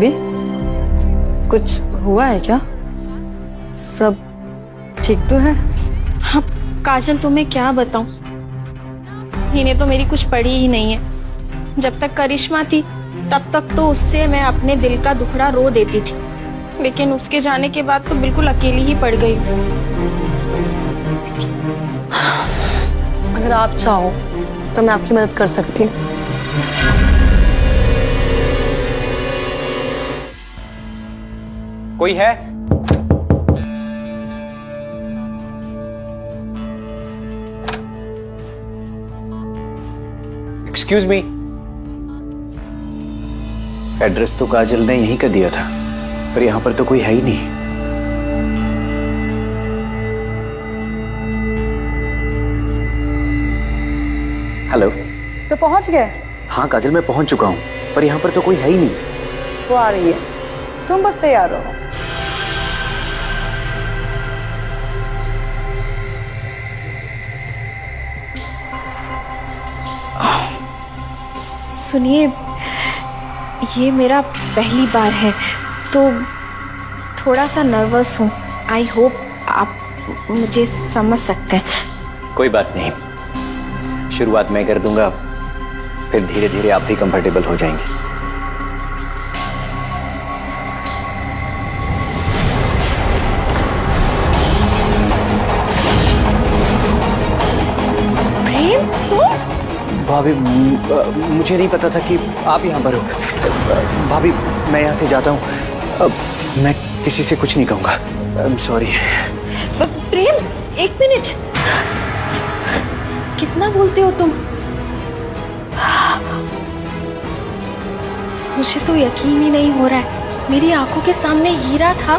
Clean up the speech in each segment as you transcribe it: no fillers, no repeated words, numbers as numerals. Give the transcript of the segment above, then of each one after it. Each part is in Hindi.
भाभी, कुछ हुआ है क्या? सब ठीक तो है? हाँ काजल, तुम्हें क्या बताऊं, इन्हें तो मेरी कुछ पड़ी ही नहीं है। जब तक करिश्मा थी तब तक तो उससे मैं अपने दिल का दुखड़ा रो देती थी, लेकिन उसके जाने के बाद तो बिल्कुल अकेली ही पड़ गई। अगर आप चाहो तो मैं आपकी मदद कर सकती हूँ। कोई है? Excuse me. एड्रेस तो काजल ने यहीं का दिया था, पर यहां पर तो कोई है ही नहीं। हेलो। तो पहुंच गए? हाँ काजल, मैं पहुंच चुका हूं, पर यहां पर तो कोई है ही नहीं। वो आ रही है, तुम बस तैयार रहो। सुनिए, ये मेरा पहली बार है तो थोड़ा सा नर्वस हूँ। आई होप आप मुझे समझ सकते हैं। कोई बात नहीं, शुरुआत मैं कर दूंगा, फिर धीरे धीरे आप भी कंफर्टेबल हो जाएंगे। प्रेम, तुम? भाभी, मुझे नहीं पता था कि आप यहाँ पर हो। भाभी, मैं यहाँ से जाता हूँ। मैं किसी से कुछ नहीं कहूँगा। I am sorry. प्रेम, एक मिनट, कितना बोलते हो तुम? मुझे तो यकीन ही नहीं हो रहा है, मेरी आंखों के सामने हीरा था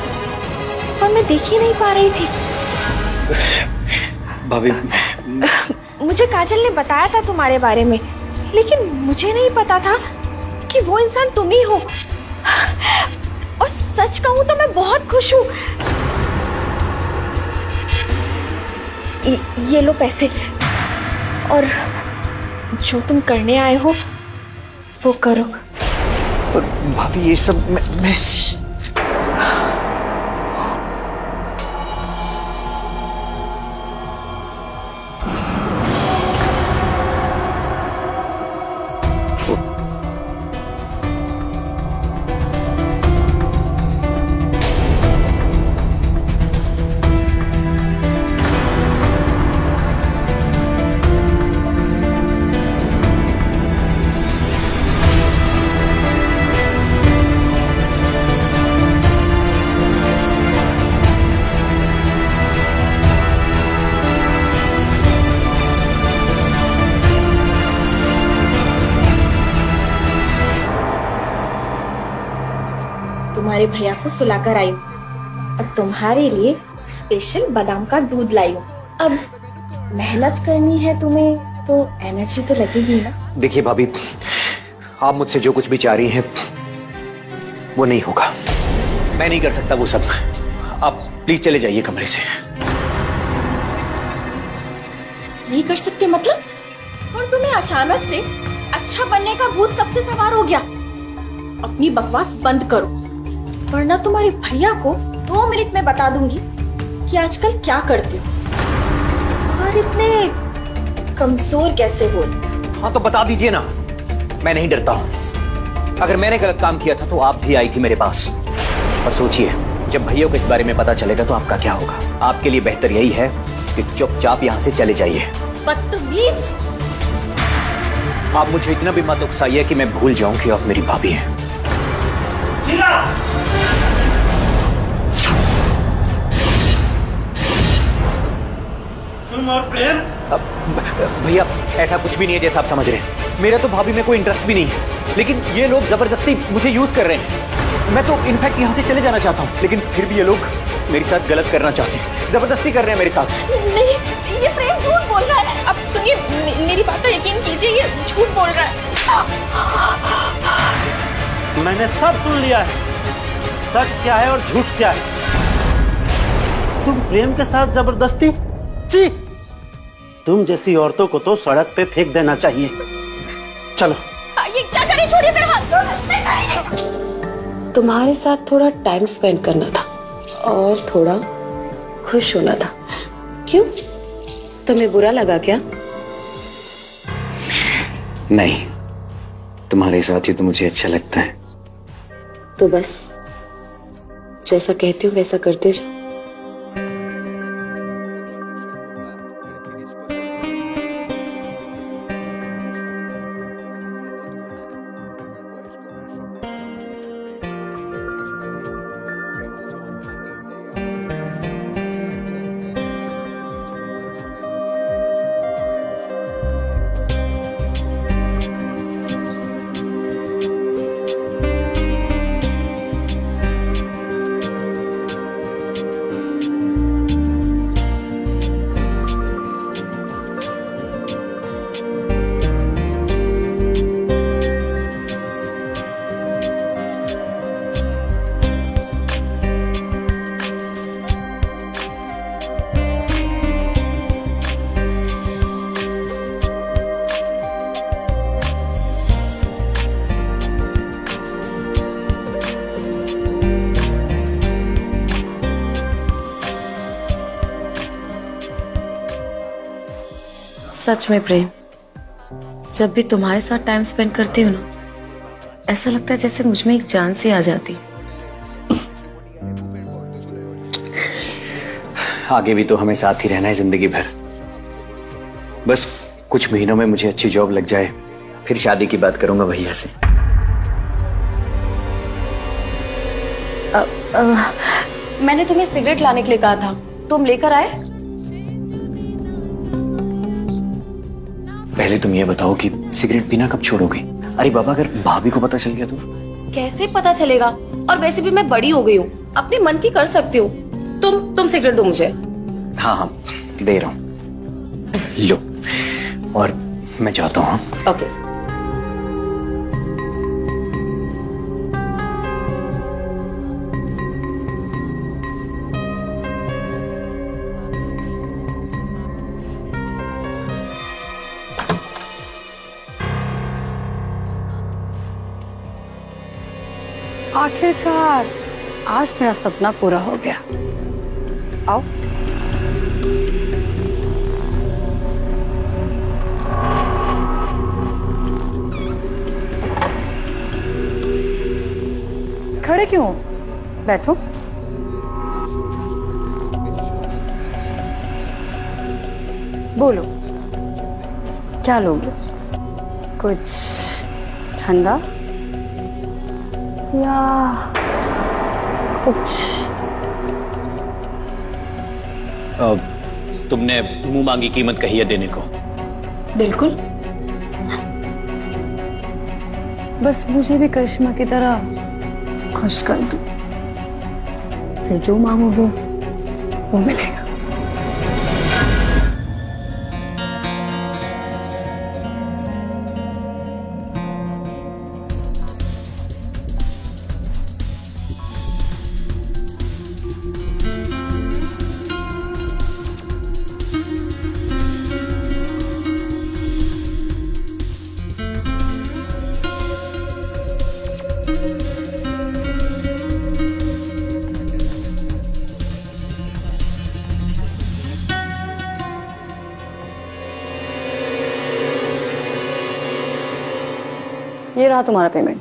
और मैं देख ही नहीं पा रही थी। भाभी, मुझे काजल ने बताया था तुम्हारे बारे में, लेकिन मुझे नहीं पता था कि वो इंसान तुम ही हो। और सच कहूं तो मैं बहुत खुश हूँ। ये लो पैसे, और जो तुम करने आए हो वो करो। भाभी, ये सब मैं तुम्हारे भैया को सुलाकर आई हूँ और तुम्हारे लिए स्पेशल बादाम का दूध लाई हूँ। अब मेहनत करनी है तुम्हें तो एनर्जी तो लगेगी ना। देखिए भाभी, आप मुझसे जो कुछ भी चाह रही हैं वो नहीं होगा। मैं नहीं कर सकता वो सब। आप प्लीज चले जाइए कमरे से। नहीं कर सकते मतलब? और तुम्हें अचानक से अच्छा बनने का भूत कब से सवार हो गया? अपनी बकवास बंद करो, वरना तुम्हारे भैया को 2 मिनट में बता दूंगी कि आजकल क्या करते हो और इतने कमजोर कैसे हो। हाँ तो बता दीजिए ना, मैं नहीं डरता हूं। अगर मैंने गलत काम किया था तो आप भी आई थी मेरे पास। और सोचिए, जब भैया को इस बारे में पता चलेगा तो आपका क्या होगा। आपके लिए बेहतर यही है कि चुपचाप यहां से चले जाइए। बदतमीज! आप मुझे इतना भी मत उकसाइए कि मैं भूल जाऊं कि आप मेरी भाभी हैं। तुम और प्रेम? भैया, ऐसा कुछ भी नहीं है जैसा आप समझ रहे हैं। मेरा तो भाभी में कोई इंटरेस्ट भी नहीं है, लेकिन ये लोग जबरदस्ती मुझे यूज कर रहे हैं। मैं तो इनफैक्ट यहाँ से चले जाना चाहता हूँ, लेकिन फिर भी ये लोग मेरे साथ गलत करना चाहते हैं, जबरदस्ती कर रहे हैं मेरे साथ। नहीं, ये प्रेम झूठ बोल रहा है। अब सुनिए, मेरी बात पर यकीन कीजिए, ये झूठ बोल रहा है। मैंने सब सुन लिया है, सच क्या है और झूठ क्या है। तुम प्रेम के साथ जबरदस्ती? जी, तुम जैसी औरतों को तो सड़क पे फेंक देना चाहिए। चलो। ये क्या करे? छोड़िए मेरा हाथ। तुम्हारे साथ थोड़ा टाइम स्पेंड करना था और थोड़ा खुश होना था। क्यों, तुम्हें बुरा लगा क्या? नहीं, तुम्हारे साथ ही तो मुझे अच्छा लगता है। तो बस जैसा कहती हूँ वैसा करते जाओ। सच में प्रेम, जब भी तुम्हारे साथ टाइम स्पेंड करती हूँ ना, ऐसा लगता है जैसे मुझ में एक जान सी आ जाती। आगे भी तो हमें साथ ही रहना है जिंदगी भर। बस कुछ महीनों में मुझे अच्छी जॉब लग जाए, फिर शादी की बात करूंगा भैया से। मैंने तुम्हें सिगरेट लाने के लिए कहा था, तुम लेकर आए? पहले तुम ये बताओ कि सिगरेट पीना कब छोड़ोगे? अरे बाबा, अगर भाभी को पता चल गया तो? कैसे पता चलेगा? और वैसे भी मैं बड़ी हो गई हूँ, अपने मन की कर सकती हूँ। तुम सिगरेट दो मुझे। हाँ हाँ, दे रहा हूँ, लो। और मैं चाहता हूँ। ओके। आखिरकार आज मेरा सपना पूरा हो गया। आओ। खड़े क्यों हो? बैठो। बोलो, क्या लोगे? कुछ ठंडा या कुछ? तुमने मुंह मांगी कीमत कही है देने को। बिल्कुल। बस मुझे भी करिश्मा की तरह खुश कर दो, फिर जो मांगोगे वो मिलेगा। ये रहा तुम्हारा पेमेंट।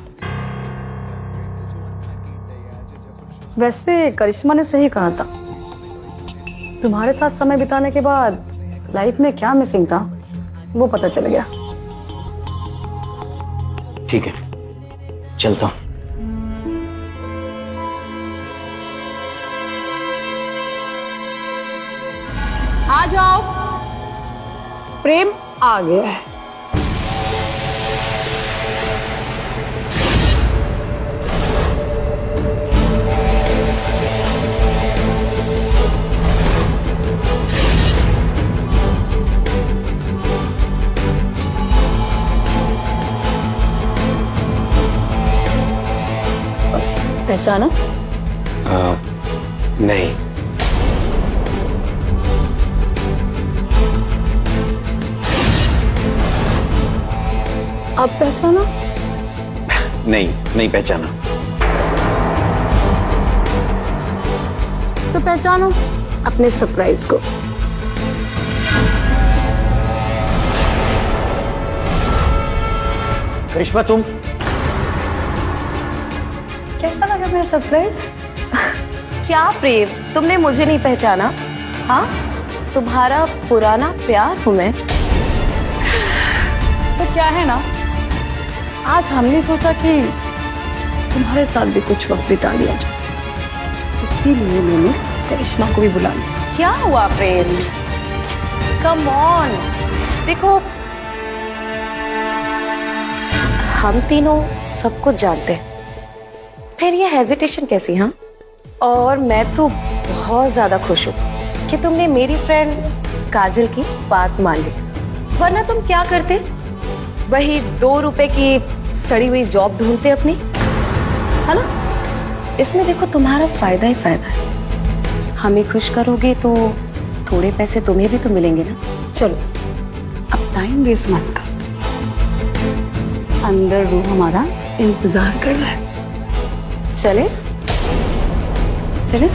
वैसे करिश्मा ने सही कहा था, तुम्हारे साथ समय बिताने के बाद लाइफ में क्या मिसिंग था वो पता चल गया। ठीक है, चलता हूं। आ जाओ, प्रेम आ गया है। पहचाना? नहीं। अब पहचाना? नहीं, नहीं पहचाना। तो पहचानो अपने सरप्राइज को। करिश्मा तुम कैसा लगा मेरा सरप्राइज? क्या प्रेम, तुमने मुझे नहीं पहचाना? हाँ, तुम्हारा पुराना प्यार हूं मैं। तो क्या है ना, आज हमने सोचा कि तुम्हारे साथ भी कुछ वक्त बिता लिया जाए, इसीलिए मैंने करिश्मा को भी बुला लिया। क्या हुआ प्रेम? कम ऑन, देखो हम तीनों सब कुछ जानते हैं, फिर ये हेजिटेशन कैसी? हाँ, और मैं तो बहुत ज्यादा खुश हूँ कि तुमने मेरी फ्रेंड काजल की बात मान ली, वरना तुम क्या करते? वही 2 रुपए की सड़ी हुई जॉब ढूंढते अपनी, है ना? इसमें देखो तुम्हारा फायदा ही फायदा है, हमें खुश करोगे तो थोड़े पैसे तुम्हें भी तो मिलेंगे ना। चलो अब टाइम वेस्ट मत कर, अंदर रूह हमारा इंतजार कर रहा है। चले चले।